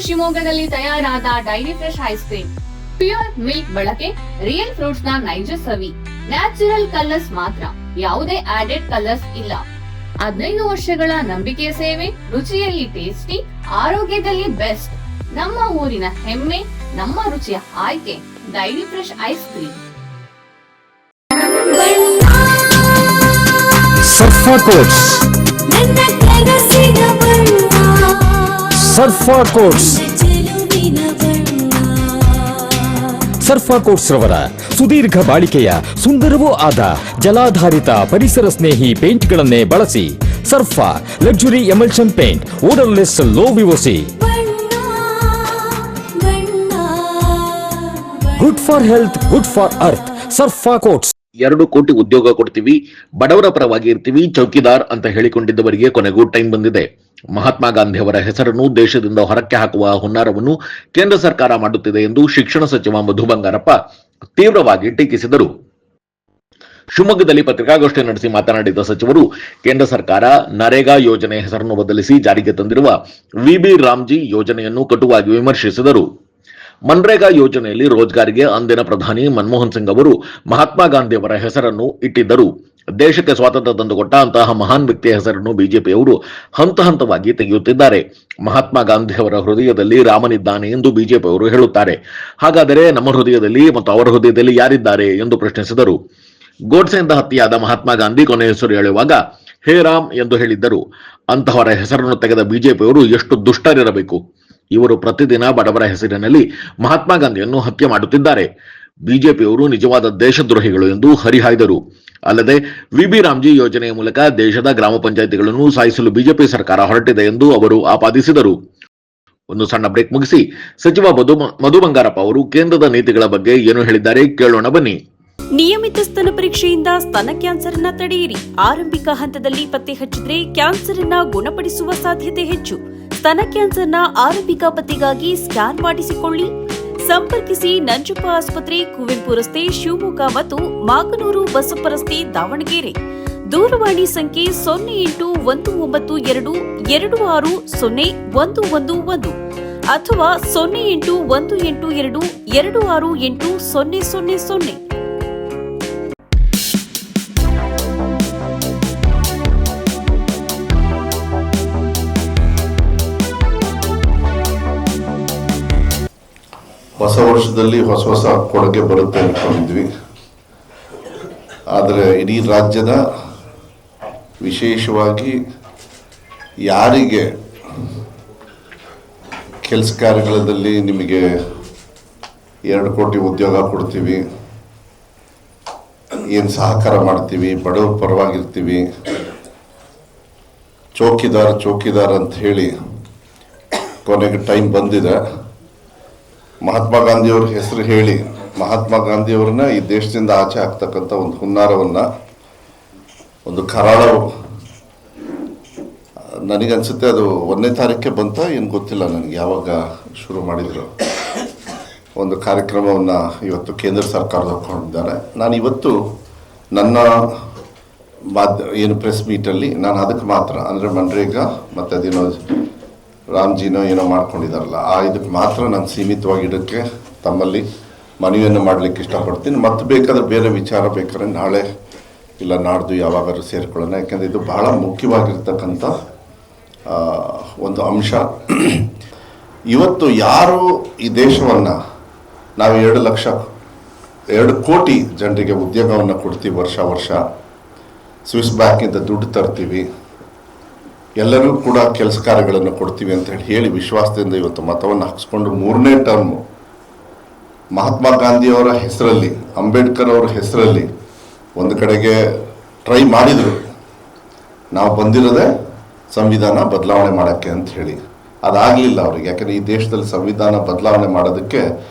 ಶಿವಮೊಗ್ಗದಲ್ಲಿ ತಯಾರಾದ dairy fresh ice cream. Pure milk ಬಳಕೆ, ರಿಯಲ್ ಫ್ರೂಟ್ಸ್ ನ ನೈಜ ಸವಿ, ನ್ಯಾಚುರಲ್ ಕಲರ್ಸ್ ಮಾತ್ರ, ಯಾವುದೇ ಆಡೆಡ್ ಕಲರ್ಸ್ ಇಲ್ಲ. 15 ವರ್ಷಗಳ ನಂಬಿಕೆಯ ಸೇವೆ, ರುಚಿಯಲ್ಲಿ ಟೇಸ್ಟಿ, ಆರೋಗ್ಯದಲ್ಲಿ ಬೆಸ್ಟ್. ನಮ್ಮ ಊರಿನ ಹೆಮ್ಮೆ, ನಮ್ಮ ರುಚಿಯ ಆಯ್ಕೆ dairy fresh ice cream. ಸರ್ಫಾ quotes, ಸರ್ಫಾ quotes, ಸರ್ಫಾ quotes ರವರ ಸುದೀರ್ಘ ಬಾಳಿಕೆಯ ಸುಂದರವೂ ಆದ ಜಲಾಧಾರಿತ ಪರಿಸರ ಸ್ನೇಹಿ ಪೇಂಟ್ಗಳನ್ನೇ ಬಳಸಿ. Surfa luxury emulsion paint, odourless, low VOC, good for health, good for earth. Surfa coats. 2 crore ಉದ್ಯೋಗ ಕೊಡ್ತೀವಿ, ಬಡವರ ಪರವಾಗಿ ಇರ್ತೀವಿ, ಚೌಕಿದಾರ್ ಅಂತ ಹೇಳಿಕೊಂಡಿದ್ದವರಿಗೆ ಕೊನೆಗೂ ಟೈಮ್ ಬಂದಿದೆ. ಮಹಾತ್ಮ ಗಾಂಧಿ ಅವರ ಹೆಸರನ್ನು ದೇಶದಿಂದ ಹೊರಕ್ಕೆ ಹಾಕುವ ಹುನ್ನಾರವನ್ನು ಕೇಂದ್ರ ಸರ್ಕಾರ ಮಾಡುತ್ತಿದೆ ಎಂದು ಶಿಕ್ಷಣ ಸಚಿವ ಮಧು ಬಂಗಾರಪ್ಪ ತೀವ್ರವಾಗಿ ಟೀಕಿಸಿದರು. ಶಿವಮೊಗ್ಗದಲ್ಲಿ ಪತ್ರಿಕಾಗೋಷ್ಠಿ ನಡೆಸಿ ಮಾತನಾಡಿದ ಸಚಿವರು, ಕೇಂದ್ರ ಸರ್ಕಾರ ನರೇಗಾ ಯೋಜನೆ ಹೆಸರನ್ನು ಬದಲಿಸಿ ಜಾರಿಗೆ ತಂದಿರುವ ವಿಬಿ ರಾಮ್ಜಿ ಯೋಜನೆಯನ್ನು ಕಟುವಾಗಿ ವಿಮರ್ಶಿಸಿದರು. ಮನ್ರೇಗಾ ಯೋಜನೆಯಲ್ಲಿ ರೋಜ್ಗಾರಿಗೆ ಅಂದಿನ ಪ್ರಧಾನಿ ಮನಮೋಹನ್ ಸಿಂಗ್ ಅವರು ಮಹಾತ್ಮ ಗಾಂಧಿ ಅವರ ಹೆಸರನ್ನು ಇಟ್ಟಿದ್ದರು. ದೇಶಕ್ಕೆ ಸ್ವಾತಂತ್ರ್ಯ ತಂದುಕೊಟ್ಟ ಅಂತಹ ಮಹಾನ್ ವ್ಯಕ್ತಿಯ ಹೆಸರನ್ನು ಬಿಜೆಪಿಯವರು ಹಂತ ಹಂತವಾಗಿ ತೆಗೆಯುತ್ತಿದ್ದಾರೆ. ಮಹಾತ್ಮ ಗಾಂಧಿ ಅವರ ಹೃದಯದಲ್ಲಿ ರಾಮನಿದ್ದಾನೆ ಎಂದು ಬಿಜೆಪಿಯವರು ಹೇಳುತ್ತಾರೆ. ಹಾಗಾದರೆ ನಮ್ಮ ಹೃದಯದಲ್ಲಿ ಮತ್ತು ಅವರ ಹೃದಯದಲ್ಲಿ ಯಾರಿದ್ದಾರೆ ಎಂದು ಪ್ರಶ್ನಿಸಿದರು. ಗೋಡ್ಸೆಯಿಂದ ಹತ್ಯೆಯಾದ ಮಹಾತ್ಮ ಗಾಂಧಿ ಕೊನೆ ಹೆಸರು ಹೇಳುವಾಗ ಹೇ ರಾಮ್ ಎಂದು ಹೇಳಿದ್ದರು. ಅಂತಹವರ ಹೆಸರನ್ನು ತೆಗೆದ ಬಿಜೆಪಿಯವರು ಎಷ್ಟು ದುಷ್ಟರಿರಬೇಕು. ಇವರು ಪ್ರತಿದಿನ ಬಡವರ ಹೆಸರಿನಲ್ಲಿ ಮಹಾತ್ಮ ಗಾಂಧಿಯನ್ನು ಹತ್ಯೆ ಮಾಡುತ್ತಿದ್ದಾರೆ. ಬಿಜೆಪಿಯವರು ನಿಜವಾದ ದೇಶದ್ರೋಹಿಗಳು ಎಂದು ಹರಿಹಾಯ್ದರು. ಅಲ್ಲದೆ ವಿಬಿ ರಾಮ್ಜಿ ಯೋಜನೆಯ ಮೂಲಕ ದೇಶದ ಗ್ರಾಮ ಪಂಚಾಯಿತಿಗಳನ್ನು ಸಾಯಿಸಲು ಬಿಜೆಪಿ ಸರ್ಕಾರ ಹೊರಟಿದೆ ಎಂದು ಅವರು ಆಪಾದಿಸಿದರು. ಒಂದು ಸಣ್ಣ ಬ್ರೇಕ್ ಮುಗಿಸಿ ಸಚಿವ ಮಧು ಬಂಗಾರಪ್ಪ ಅವರು ಕೇಂದ್ರದ ನೀತಿಗಳ ಬಗ್ಗೆ ಏನು ಹೇಳಿದ್ದಾರೆ ಕೇಳೋಣ ಬನ್ನಿ. ನಿಯಮಿತ ಸ್ತನ ಪರೀಕ್ಷೆಯಿಂದ ಸ್ತನ ಕ್ಯಾನ್ಸರ್ ಅನ್ನ ತಡೆಯಿರಿ. ಆರಂಭಿಕ ಹಂತದಲ್ಲಿ ಪತ್ತೆ ಹಚ್ಚಿದ್ರೆ ಕ್ಯಾನ್ಸರ್ ಅನ್ನ ಗುಣಪಡಿಸುವ ಸಾಧ್ಯತೆ ಹೆಚ್ಚು. ಸ್ತನ ಕ್ಯಾನ್ಸರ್ನ ಆರಂಭಿಕ ಪತ್ತೆಗಾಗಿ ಸ್ಕ್ಯಾನ್ ಮಾಡಿಸಿಕೊಳ್ಳಿ. ಸಂಪರ್ಕಿಸಿ ನಂಜಪ್ಪ ಆಸ್ಪತ್ರೆ, ಕುವೆಂಪು ರಸ್ತೆ, ಶಿವಮೊಗ್ಗ ಮತ್ತು ಮಾಗನೂರು ಬಸಪ್ಪ ರಸ್ತೆ, ದಾವಣಗೆರೆ. ದೂರವಾಣಿ ಸಂಖ್ಯೆ 081922601111 ಅಥವಾ 081822680000. ಹೊಸ ವರ್ಷದಲ್ಲಿ ಹೊಸ ಕೊಡುಗೆ ಬರುತ್ತೆ ಅಂದ್ಕೊಂಡಿದ್ವಿ. ಆದರೆ ಇಡೀ ರಾಜ್ಯದ, ವಿಶೇಷವಾಗಿ ಯಾರಿಗೆ ಕೆಲಸ ಕಾರ್ಯಗಳಲ್ಲಿ ನಿಮಗೆ 2 ಕೋಟಿ ಉದ್ಯೋಗ ಕೊಡ್ತೀವಿ, ಏನು ಸಹಕಾರ ಮಾಡ್ತೀವಿ, ಬಡವರ ಪರವಾಗಿರ್ತೀವಿ, ಚೌಕಿದಾರ್ ಅಂತ ಹೇಳಿ ಕೊನೆಗೆ ಟೈಮ್ ಬಂದಿದೆ. ಮಹಾತ್ಮ ಗಾಂಧಿಯವ್ರ ಹೆಸರು ಹೇಳಿ ಮಹಾತ್ಮ ಗಾಂಧಿಯವ್ರನ್ನ ಈ ದೇಶದಿಂದ ಆಚೆ ಹಾಕ್ತಕ್ಕಂಥ ಒಂದು ಹುನ್ನಾರವನ್ನು, ಒಂದು ಕರಾಳ, ನನಗನ್ಸುತ್ತೆ ಅದು 1ನೇ ತಾರೀಕೆ ಬಂತ ಏನು ಗೊತ್ತಿಲ್ಲ ನನಗೆ, ಯಾವಾಗ ಶುರು ಮಾಡಿದ್ರು. ಒಂದು ಕಾರ್ಯಕ್ರಮವನ್ನು ಇವತ್ತು ಕೇಂದ್ರ ಸರ್ಕಾರದ ಹಾಕೊಂಡಿದ್ದಾರೆ. ನಾನು ಇವತ್ತು ನನ್ನ ಏನು ಪ್ರೆಸ್ ಮೀಟಲ್ಲಿ ನಾನು ಅದಕ್ಕೆ ಮಾತ್ರ, ಅಂದರೆ ಮನ್ರೇಗಾ ಮತ್ತು ಅದೇನೋ ರಾಮ್ಜಿನೋ ಏನೋ ಮಾಡ್ಕೊಂಡಿದ್ದಾರಲ್ಲ, ಇದಕ್ಕೆ ಮಾತ್ರ ನಾನು ಸೀಮಿತವಾಗಿಡೋಕ್ಕೆ ತಮ್ಮಲ್ಲಿ ಮನವಿಯನ್ನು ಮಾಡಲಿಕ್ಕೆ ಇಷ್ಟಪಡ್ತೀನಿ. ಮತ್ತು ಬೇಕಾದರೆ ಬೇರೆ ವಿಚಾರ ಬೇಕಾದ್ರೆ ನಾಳೆ ಇಲ್ಲ ನಾಡ್ದು ಯಾವಾಗಾದ್ರೂ ಸೇರಿಕೊಳ್ಳೋಣ. ಯಾಕೆಂದರೆ ಇದು ಬಹಳ ಮುಖ್ಯವಾಗಿರ್ತಕ್ಕಂಥ ಒಂದು ಅಂಶ. ಇವತ್ತು ಯಾರು ಈ ದೇಶವನ್ನು ನಾವು 2 ಕೋಟಿ ಜನರಿಗೆ ಉದ್ಯೋಗವನ್ನು ಕೊಡ್ತೀವಿ, ವರ್ಷ ಸ್ವಿಸ್ ಬ್ಯಾಂಕಿಂದ ದುಡ್ಡು ತರ್ತೀವಿ, ಎಲ್ಲರಿಗೂ ಕೂಡ ಕೆಲಸ ಕಾರ್ಯಗಳನ್ನು ಕೊಡ್ತೀವಿ ಅಂತ ಹೇಳಿ ವಿಶ್ವಾಸದಿಂದ ಇವತ್ತು ಮತವನ್ನು ಹಾಕಿಸ್ಕೊಂಡು 3ನೇ ಟರ್ಮು ಮಹಾತ್ಮ ಗಾಂಧಿಯವರ ಹೆಸರಲ್ಲಿ, ಅಂಬೇಡ್ಕರ್ ಅವರ ಹೆಸರಲ್ಲಿ ಒಂದು ಕಡೆಗೆ ಟ್ರೈ ಮಾಡಿದರು. ನಾವು ಬಂದಿರೋದೇ ಸಂವಿಧಾನ ಬದಲಾವಣೆ ಮಾಡೋಕ್ಕೆ ಅಂತ ಹೇಳಿ. ಅದಾಗಲಿಲ್ಲ ಅವ್ರಿಗೆ. ಯಾಕೆಂದರೆ ಈ ದೇಶದಲ್ಲಿ ಸಂವಿಧಾನ ಬದಲಾವಣೆ ಮಾಡೋದಕ್ಕೆ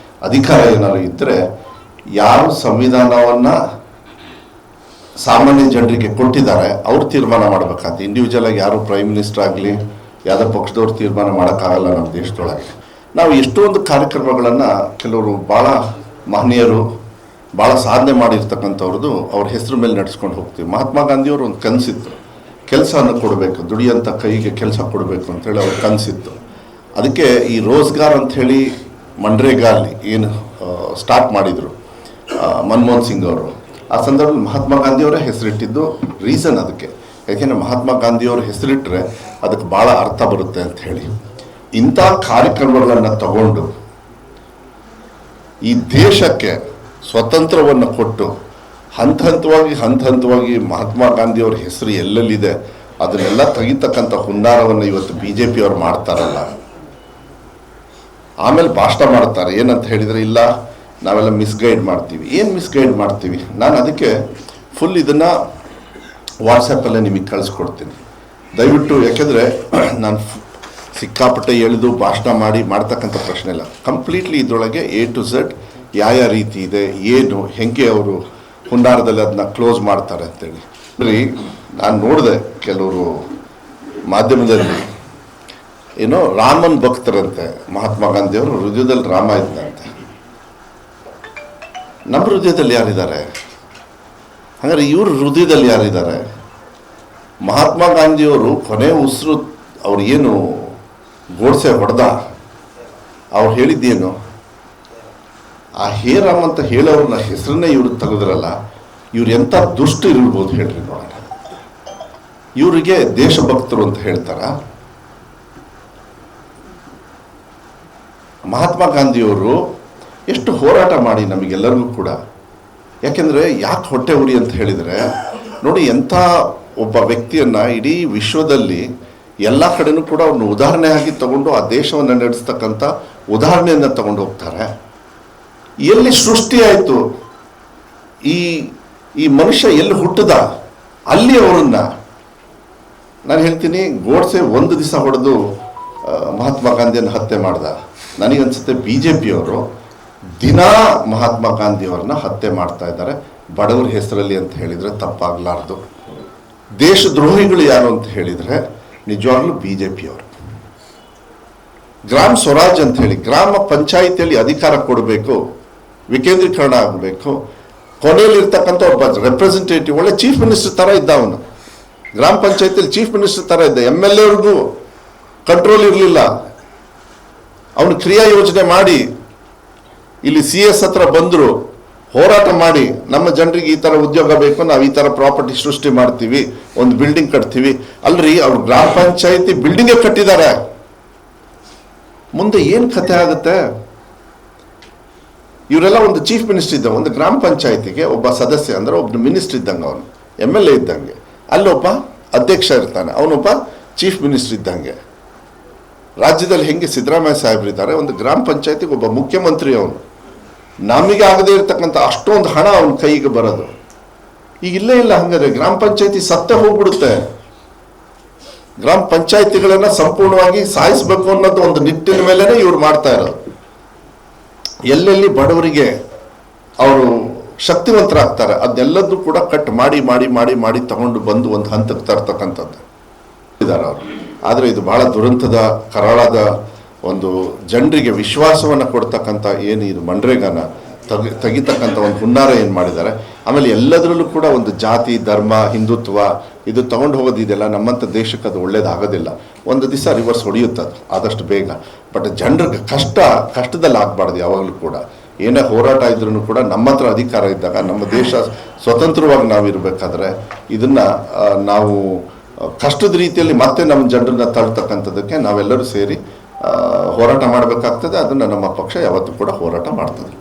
ಅಧಿಕಾರ ಏನಾದ್ರು ಇದ್ದರೆ, ಯಾರು ಸಂವಿಧಾನವನ್ನು ಸಾಮಾನ್ಯ ಜನರಿಗೆ ಕೊಟ್ಟಿದ್ದಾರೆ ಅವ್ರು ತೀರ್ಮಾನ ಮಾಡಬೇಕಾಗುತ್ತೆ. ಇಂಡಿವಿಜುವಲ್ ಆಗಿ ಯಾರು ಪ್ರೈಮ್ ಮಿನಿಸ್ಟರ್ ಆಗಲಿ ಯಾವುದೋ ಪಕ್ಷದವ್ರು ತೀರ್ಮಾನ ಮಾಡೋಕ್ಕಾಗಲ್ಲ. ನಮ್ಮ ದೇಶದೊಳಗೆ ನಾವು ಎಷ್ಟೊಂದು ಕಾರ್ಯಕ್ರಮಗಳನ್ನು ಕೆಲವರು ಭಾಳ ಮಹನೀಯರು, ಭಾಳ ಸಾಧನೆ ಮಾಡಿರ್ತಕ್ಕಂಥವ್ರದ್ದು ಅವ್ರ ಹೆಸರು ಮೇಲೆ ನಡೆಸ್ಕೊಂಡು ಹೋಗ್ತೀವಿ. ಮಹಾತ್ಮ ಗಾಂಧಿಯವರು ಒಂದು ಕನಸಿತ್ತು, ಕೆಲಸವನ್ನು ಕೊಡಬೇಕು, ದುಡಿಯೋಂಥ ಕೈಗೆ ಕೆಲಸ ಕೊಡಬೇಕು ಅಂತೇಳಿ ಅವ್ರ ಕನಸಿತ್ತು. ಅದಕ್ಕೆ ಈ ರೋಜ್ಗಾರ್ ಅಂಥೇಳಿ ಮನ್ರೇಗಾ ಅಲ್ಲಿ ಏನು ಸ್ಟಾರ್ಟ್ ಮಾಡಿದರು ಮನಮೋಹನ್ ಸಿಂಗ್ ಅವರು, ಆ ಸಂದರ್ಭದಲ್ಲಿ ಮಹಾತ್ಮ ಗಾಂಧಿಯವರೇ ಹೆಸರಿಟ್ಟಿದ್ದು ರೀಸನ್ ಅದಕ್ಕೆ. ಯಾಕೆಂದರೆ ಮಹಾತ್ಮ ಗಾಂಧಿಯವರು ಹೆಸರಿಟ್ಟರೆ ಅದಕ್ಕೆ ಭಾಳ ಅರ್ಥ ಬರುತ್ತೆ ಅಂತ ಹೇಳಿ ಇಂಥ ಕಾರ್ಯಕ್ರಮಗಳನ್ನು ತಗೊಂಡು ಈ ದೇಶಕ್ಕೆ ಸ್ವತಂತ್ರವನ್ನು ಕೊಟ್ಟು ಹಂತ ಹಂತವಾಗಿ ಮಹಾತ್ಮ ಗಾಂಧಿಯವ್ರ ಹೆಸರು ಎಲ್ಲೆಲ್ಲಿದೆ ಅದನ್ನೆಲ್ಲ ತೆಗಿತಕ್ಕಂಥ ಹುನ್ನಾರವನ್ನು ಇವತ್ತು BJP ಅವರು ಮಾಡ್ತಾರಲ್ಲ. ಆಮೇಲೆ ಭಾಷಣ ಮಾಡ್ತಾರೆ ಏನಂತ ಹೇಳಿದರೆ, ಇಲ್ಲ ನಾವೆಲ್ಲ ಮಿಸ್ಗೈಡ್ ಮಾಡ್ತೀವಿ. ಏನು ಮಿಸ್ಗೈಡ್ ಮಾಡ್ತೀವಿ? ನಾನು ಅದಕ್ಕೆ ಫುಲ್ ಇದನ್ನು ವಾಟ್ಸಪ್ಪಲ್ಲೇ ನಿಮಗೆ ಕಳಿಸ್ಕೊಡ್ತೀನಿ ದಯವಿಟ್ಟು. ಯಾಕೆಂದರೆ ನಾನು ಸಿಕ್ಕಾಪಟ್ಟೆ ಎಳೆದು ಭಾಷಣ ಮಾಡ್ತಕ್ಕಂಥ ಪ್ರಶ್ನೆ ಇಲ್ಲ. ಕಂಪ್ಲೀಟ್ಲಿ ಇದರೊಳಗೆ A to Z ಯಾವ ರೀತಿ ಇದೆ, ಏನು ಹೆಂಗೆ ಅವರು ಹುನ್ನಾರದಲ್ಲಿ ಅದನ್ನ ಕ್ಲೋಸ್ ಮಾಡ್ತಾರೆ ಅಂತೇಳಿ. ನಾನು ನೋಡಿದೆ ಕೆಲವರು ಮಾಧ್ಯಮದಲ್ಲಿ ಏನೋ ರಾಮನ್ ಭಕ್ತರಂತೆ, ಮಹಾತ್ಮ ಗಾಂಧಿಯವರು ಹೃದಯದಲ್ಲಿ ರಾಮ ಇದ್ದಂತೆ. ನಮ್ಮ ಹೃದಯದಲ್ಲಿ ಯಾರಿದ್ದಾರೆ? ಹಾಗಾದ್ರೆ ಇವ್ರ ಹೃದಯದಲ್ಲಿ ಯಾರಿದ್ದಾರೆ? ಮಹಾತ್ಮ ಗಾಂಧಿಯವರು ಕೊನೆ ಉಸಿರು ಅವ್ರು ಏನು ಗೋಡ್ಸೆ ಹೊಡೆದ, ಅವ್ರು ಹೇಳಿದ್ದೇನು? ಆ ಹೇ ರಾಮ್ ಅಂತ ಹೇಳೋರನ್ನ ಹೆಸರನ್ನೇ ಇವ್ರು ತೆಗೆದ್ರಲ್ಲ, ಇವ್ರು ಎಂಥ ದುಷ್ಟ ಇರ್ಬೋದು ಹೇಳ್ರಿ ನೋಡೋಣ. ಇವರಿಗೆ ದೇಶಭಕ್ತರು ಅಂತ ಹೇಳ್ತಾರ? ಮಹಾತ್ಮ ಗಾಂಧಿಯವರು ಎಷ್ಟು ಹೋರಾಟ ಮಾಡಿ ನಮಗೆಲ್ಲರಿಗೂ ಕೂಡ. ಯಾಕೆಂದರೆ ಯಾಕೆ ಹೊಟ್ಟೆ ಉರಿ ಅಂತ ಹೇಳಿದರೆ, ನೋಡಿ ಎಂಥ ಒಬ್ಬ ವ್ಯಕ್ತಿಯನ್ನು ಇಡೀ ವಿಶ್ವದಲ್ಲಿ ಎಲ್ಲ ಕಡೆನೂ ಕೂಡ ಅವ್ರನ್ನ ಉದಾಹರಣೆಯಾಗಿ ತಗೊಂಡು ಆ ದೇಶವನ್ನು ನಡೆಸ್ತಕ್ಕಂಥ ಉದಾಹರಣೆಯನ್ನು ತಗೊಂಡು ಹೋಗ್ತಾರೆ. ಎಲ್ಲಿ ಸೃಷ್ಟಿಯಾಯಿತು ಈ ಮನುಷ್ಯ ಎಲ್ಲಿ ಹುಟ್ಟದ ಅಲ್ಲಿ ಅವರನ್ನ ನಾನು ಹೇಳ್ತೀನಿ. ಗೋಡ್ಸೆ ಒಂದು ದಿವಸ ಹೊಡೆದು ಮಹಾತ್ಮ ಗಾಂಧಿಯನ್ನು ಹತ್ಯೆ ಮಾಡ್ದ. ನನಗನ್ಸುತ್ತೆ BJP ಅವರು ದಿನಾ ಮಹಾತ್ಮ ಗಾಂಧಿಯವರನ್ನ ಹತ್ಯೆ ಮಾಡ್ತಾ ಇದ್ದಾರೆ ಬಡವರ ಹೆಸರಲ್ಲಿ ಅಂತ ಹೇಳಿದರೆ ತಪ್ಪಾಗಲಾರ್ದು. ದೇಶದ್ರೋಹಿಗಳು ಯಾರು ಅಂತ ಹೇಳಿದರೆ ನಿಜವಾಗ್ಲೂ BJP ಅವರು. ಗ್ರಾಮ ಸ್ವರಾಜ್ ಅಂತ ಹೇಳಿ ಗ್ರಾಮ ಪಂಚಾಯಿತಿಯಲ್ಲಿ ಅಧಿಕಾರ ಕೊಡಬೇಕು, ವಿಕೇಂದ್ರೀಕರಣ ಆಗಬೇಕು. ಕೊನೆಯಲ್ಲಿರ್ತಕ್ಕಂಥ ಒಬ್ಬ ರೆಪ್ರೆಸೆಂಟೇಟಿವ್ ಒಳ್ಳೆ ಚೀಫ್ ಮಿನಿಸ್ಟರ್ ಥರ ಇದ್ದ ಅವನು. ಗ್ರಾಮ ಪಂಚಾಯತಿಯಲ್ಲಿ ಚೀಫ್ ಮಿನಿಸ್ಟರ್ ಥರ ಇದ್ದ. MLA ಅವ್ರಿಗೂ ಕಂಟ್ರೋಲ್ ಇರಲಿಲ್ಲ. ಅವನು ಕ್ರಿಯಾ ಯೋಜನೆ ಮಾಡಿ ಇಲ್ಲಿ CS ಹತ್ರ ಬಂದರು, ಹೋರಾಟ ಮಾಡಿ ನಮ್ಮ ಜನರಿಗೆ ಈ ಥರ ಉದ್ಯೋಗ ಬೇಕು, ನಾವು ಈ ಥರ ಪ್ರಾಪರ್ಟಿ ಸೃಷ್ಟಿ ಮಾಡ್ತೀವಿ, ಒಂದು ಬಿಲ್ಡಿಂಗ್ ಕಟ್ತೀವಿ. ಅಲ್ರಿ ಅವ್ರು ಗ್ರಾಮ ಪಂಚಾಯತಿ ಬಿಲ್ಡಿಂಗೇ ಕಟ್ಟಿದ್ದಾರೆ. ಮುಂದೆ ಏನು ಕಥೆ ಆಗುತ್ತೆ? ಇವರೆಲ್ಲ ಒಂದು ಚೀಫ್ ಮಿನಿಸ್ಟರ್ ಇದ್ದ, ಒಂದು ಗ್ರಾಮ ಪಂಚಾಯತಿಗೆ ಒಬ್ಬ ಸದಸ್ಯ ಅಂದರೆ ಒಬ್ಬ ಮಿನಿಸ್ಟರ್ ಇದ್ದಂಗೆ, ಅವನು MLA ಇದ್ದಂಗೆ. ಅಲ್ಲೊಬ್ಬ ಅಧ್ಯಕ್ಷ ಇರ್ತಾನೆ, ಅವನೊಬ್ಬ ಚೀಫ್ ಮಿನಿಸ್ಟರ್ ಇದ್ದಂಗೆ. ರಾಜ್ಯದಲ್ಲಿ ಹೆಂಗೆ ಸಿದ್ದರಾಮಯ್ಯ ಸಾಹೇಬ್ರಿದ್ದಾರೆ, ಒಂದು ಗ್ರಾಮ ಪಂಚಾಯತಿಗೆ ಒಬ್ಬ ಮುಖ್ಯಮಂತ್ರಿ ಅವನು. ನಮಗೆ ಆಗದೇ ಇರತಕ್ಕಂಥ ಅಷ್ಟೊಂದು ಹಣ ಅವನ ಕೈಗೆ ಬರೋದು ಈಗ ಇಲ್ಲೇ ಇಲ್ಲ. ಹಂಗಾದ್ರೆ ಗ್ರಾಮ ಪಂಚಾಯತಿ ಸತ್ತೇ ಹೋಗ್ಬಿಡುತ್ತೆ. ಗ್ರಾಮ ಪಂಚಾಯತಿಗಳನ್ನ ಸಂಪೂರ್ಣವಾಗಿ ಸಾಯಿಸಬೇಕು ಅನ್ನೋದು ಒಂದು ನಿಟ್ಟಿನ ಮೇಲೆನೆ ಇವ್ರು ಮಾಡ್ತಾ ಇರೋದು. ಎಲ್ಲೆಲ್ಲಿ ಬಡವರಿಗೆ ಅವರು ಶಕ್ತಿವಂತರಾಗ್ತಾರೆ ಅದನ್ನೆಲ್ಲದೂ ಕೂಡ ಕಟ್ ಮಾಡಿ ಮಾಡಿ ಮಾಡಿ ಮಾಡಿ ತಗೊಂಡು ಬಂದು ಒಂದು ಹಂತಕ್ಕೆ ತರ್ತಕ್ಕಂಥದ್ದು ಇದ್ದಾರೆ ಅವರು. ಆದರೆ ಇದು ಬಹಳ ದುರಂತದ ಕರಾಳದ ಒಂದು ಜನರಿಗೆ ವಿಶ್ವಾಸವನ್ನು ಕೊಡ್ತಕ್ಕಂಥ ಏನು ಇದು ಮನ್ರೇಗಾನ ತೆಗಿತಕ್ಕಂಥ ಒಂದು ಹುನ್ನಾರ ಏನು ಮಾಡಿದ್ದಾರೆ. ಆಮೇಲೆ ಎಲ್ಲದರಲ್ಲೂ ಕೂಡ ಒಂದು ಜಾತಿ ಧರ್ಮ ಹಿಂದುತ್ವ ಇದು ತಗೊಂಡು ಹೋಗೋದಿದೆಯಲ್ಲ, ನಮ್ಮಂಥ ದೇಶಕ್ಕೆ ಅದು ಒಳ್ಳೇದಾಗೋದಿಲ್ಲ. ಒಂದು ದಿವಸ ರಿವರ್ಸ್ ಹೊಡೆಯುತ್ತದು ಆದಷ್ಟು ಬೇಗ. ಬಟ್ ಜನರಿಗೆ ಕಷ್ಟದಲ್ಲಿ ಆಗಬಾರ್ದು. ಯಾವಾಗಲೂ ಕೂಡ ಏನೇ ಹೋರಾಟ ಇದ್ರೂ ಕೂಡ ನಮ್ಮ ಹತ್ರ ಅಧಿಕಾರ ಇದ್ದಾಗ ನಮ್ಮ ದೇಶ ಸ್ವತಂತ್ರವಾಗಿ ನಾವು ಇರಬೇಕಾದ್ರೆ ಇದನ್ನು ನಾವು ಕಷ್ಟದ ರೀತಿಯಲ್ಲಿ ಮತ್ತೆ ನಮ್ಮ ಜನರನ್ನ ತಳ್ತಕ್ಕಂಥದ್ದಕ್ಕೆ ನಾವೆಲ್ಲರೂ ಸೇರಿ ಹೋರಾಟ ಮಾಡಬೇಕಾಗ್ತದೆ. ಅದನ್ನು ನಮ್ಮ ಪಕ್ಷ ಯಾವತ್ತೂ ಕೂಡ ಹೋರಾಟ ಮಾಡ್ತದೆ.